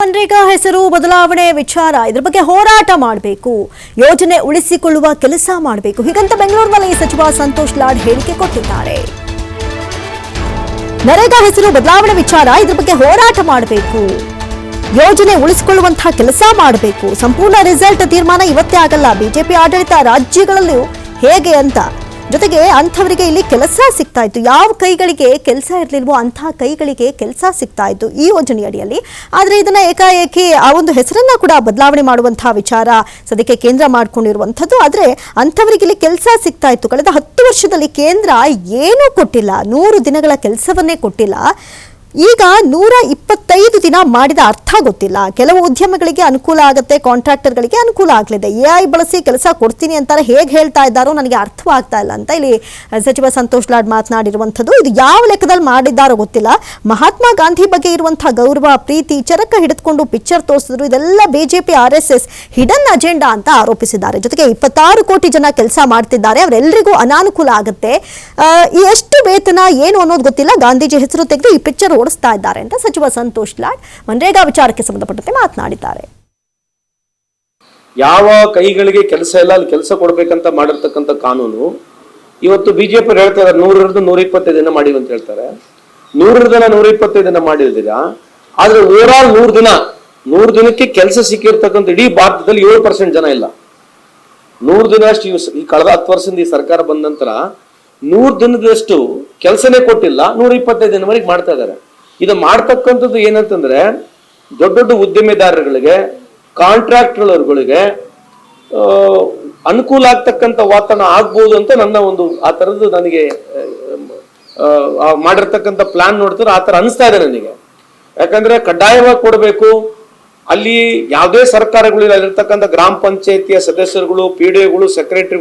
ಮನ್ರೇಗಾ ಹೆಸರು ಬದಲಾವಣೆ ವಿಚಾರ ಇದರ ಬಗ್ಗೆ ಹೋರಾಟ ಮಾಡಬೇಕು, ಯೋಜನೆ ಉಳಿಸಿಕೊಳ್ಳುವ ಕೆಲಸ ಮಾಡಬೇಕು ಹೀಗಂತ ಬೆಂಗಳೂರಿನಲ್ಲಿ ಸಚಿವ ಸಂತೋಷ್ ಲಾಡ್ ಹೇಳಿಕೆ ಕೊಟ್ಟಿದ್ದಾರೆ. ನರೇಗಾ ಹೆಸರು ಬದಲಾವಣೆ ವಿಚಾರ ಇದರ ಬಗ್ಗೆ ಹೋರಾಟ ಮಾಡಬೇಕು, ಯೋಜನೆ ಉಳಿಸಿಕೊಳ್ಳುವಂತಹ ಕೆಲಸ ಮಾಡಬೇಕು. ಸಂಪೂರ್ಣ ರಿಸಲ್ಟ್ ತೀರ್ಮಾನ ಇವತ್ತೇ ಆಗಲ್ಲ, ಬಿಜೆಪಿ ಆಡಳಿತ ರಾಜ್ಯಗಳಲ್ಲೂ ಹೇಗೆ ಅಂತ. ಜೊತೆಗೆ ಅಂಥವರಿಗೆ ಇಲ್ಲಿ ಕೆಲಸ ಸಿಗ್ತಾ ಇತ್ತು, ಯಾವ ಕೈಗಳಿಗೆ ಕೆಲಸ ಇರಲಿಲ್ವೋ ಅಂತಹ ಕೈಗಳಿಗೆ ಕೆಲಸ ಸಿಗ್ತಾ ಇತ್ತು ಈ ಯೋಜನೆ ಅಡಿಯಲ್ಲಿ. ಆದರೆ ಇದನ್ನ ಏಕಾಏಕಿ ಆ ಒಂದು ಹೆಸರನ್ನ ಕೂಡ ಬದಲಾವಣೆ ಮಾಡುವಂತಹ ವಿಚಾರ ಸದ್ಯಕ್ಕೆ ಕೇಂದ್ರ ಮಾಡಿಕೊಂಡಿರುವಂಥದ್ದು. ಆದರೆ ಅಂಥವರಿಗೆ ಇಲ್ಲಿ ಕೆಲಸ ಸಿಗ್ತಾ ಇತ್ತು. ಕಳೆದ 10 ವರ್ಷದಲ್ಲಿ ಕೇಂದ್ರ ಏನೂ ಕೊಟ್ಟಿಲ್ಲ, 100 ದಿನಗಳ ಕೆಲಸವನ್ನೇ ಕೊಟ್ಟಿಲ್ಲ. ಈಗ 125 ದಿನ ಮಾಡಿದ ಅರ್ಥ ಗೊತ್ತಿಲ್ಲ. ಕೆಲವು ಉದ್ಯಮಗಳಿಗೆ ಅನುಕೂಲ ಆಗುತ್ತೆ, ಕಾಂಟ್ರಾಕ್ಟರ್ಗಳಿಗೆ ಅನುಕೂಲ ಆಗಲಿದೆ. ಎಐ ಬಳಸಿ ಕೆಲಸ ಕೊಡ್ತೀನಿ ಅಂತಾರೆ, ಹೇಗೆ ಹೇಳ್ತಾ ಇದ್ದಾರೋ ನನಗೆ ಅರ್ಥವಾಗ್ತಾ ಇಲ್ಲ ಅಂತ ಇಲ್ಲಿ ಸಚಿವ ಸಂತೋಷ್ ಲಾಡ್ ಮಾತನಾಡಿರುವಂಥದ್ದು. ಇದು ಯಾವ ಲೆಕ್ಕದಲ್ಲಿ ಮಾಡಿದ್ದಾರೋ ಗೊತ್ತಿಲ್ಲ. ಮಹಾತ್ಮ ಗಾಂಧಿ ಬಗ್ಗೆ ಇರುವಂತಹ ಗೌರವ, ಪ್ರೀತಿ, ಚರಕ ಹಿಡಿದುಕೊಂಡು ಪಿಕ್ಚರ್ ತೋರಿಸಿದ್ರು. ಇದೆಲ್ಲ ಬಿಜೆಪಿ RSS ಹಿಡನ್ ಅಜೆಂಡಾ ಅಂತ ಆರೋಪಿಸಿದ್ದಾರೆ. ಜೊತೆಗೆ 26 ಕೋಟಿ ಜನ ಕೆಲಸ ಮಾಡ್ತಿದ್ದಾರೆ, ಅವರೆಲ್ಲರಿಗೂ ಅನಾನುಕೂಲ ಆಗುತ್ತೆ. ಎಷ್ಟು ವೇತನ ಏನು ಅನ್ನೋದು ಗೊತ್ತಿಲ್ಲ, ಗಾಂಧೀಜಿ ಹೆಸರು ತೆಗೆದು ಈ ಪಿಕ್ಚರ್ ಓಡಿಸ್ತಾ ಇದ್ದಾರೆ ಅಂತ ಸಚಿವ ಸಂತೋಷ್ ಲಾಡ್ ಮನ್ರೇಗಾ ವಿಚಾರಕ್ಕೆ ಸಂಬಂಧಪಟ್ಟಂತೆ ಮಾತನಾಡಿದ್ದಾರೆ. ಯಾವ ಕೈಗಳಿಗೆ ಕೆಲಸ ಇಲ್ಲ ಅಲ್ಲಿ ಕೆಲಸ ಕೊಡ್ಬೇಕಂತ ಮಾಡಿರ್ತಕ್ಕಂಥ ಕಾನೂನು ಇವತ್ತು ಬಿಜೆಪಿ ಹೇಳ್ತಾ ಇದ್ದಾರೆ 100ರಿಂದ 125 ದಿನ ಮಾಡಿ ಅಂತ ಹೇಳ್ತಾರೆ. 100ರಿಂದ 125 ದಿನ ಮಾಡಿದ್ದೀರಾ, ಆದ್ರೆ ಓವರಾಲ್ 100 ದಿನಕ್ಕೆ ಕೆಲಸ ಸಿಕ್ಕಿರ್ತಕ್ಕಂಥ ಇಡೀ ಭಾರತದಲ್ಲಿ 7% ಜನ ಇಲ್ಲ. 100 ದಿನ ಅಷ್ಟು ಈ ಕಳೆದ 10 ವರ್ಷದಿಂದ ಈ ಸರ್ಕಾರ ಬಂದ ನಂತರ 100 ದಿನದಷ್ಟು ಕೆಲಸನೇ ಕೊಟ್ಟಿಲ್ಲ, 125 ದಿನವರೆಗೆ ಮಾಡ್ತಾ ಇದ್ದಾರೆ. ಇದು ಮಾಡ್ತಕ್ಕಂಥದ್ದು ಏನಂತಂದ್ರೆ ದೊಡ್ಡ ದೊಡ್ಡ ಉದ್ಯಮಿದಾರರಿಗೆ, ಕಾಂಟ್ರಾಕ್ಟರ್ಗಳಿಗೆ ಅನುಕೂಲ ಆಗ್ತಕ್ಕಂಥ ವಾತಾವರಣ ಆಗ್ಬೋದು ಅಂತ ನನ್ನ ಒಂದು ಆ ತರದ್ದು ನನಗೆ ಮಾಡಿರ್ತಕ್ಕಂಥ ಪ್ಲಾನ್ ನೋಡ್ತಾರೆ ಆ ತರ ಅನಿಸ್ತಾ ಇದೆ ನನಗೆ. ಯಾಕಂದ್ರೆ ಕಡ್ಡಾಯವಾಗಿ ಕೊಡಬೇಕು. ಅಲ್ಲಿ ಯಾವುದೇ ಸರ್ಕಾರಗಳು ಅಲ್ಲಿರ್ತಕ್ಕಂಥ ಗ್ರಾಮ ಪಂಚಾಯತಿಯ ಸದಸ್ಯರುಗಳು, PDOಗಳು, ಸೆಕ್ರೆಟರಿ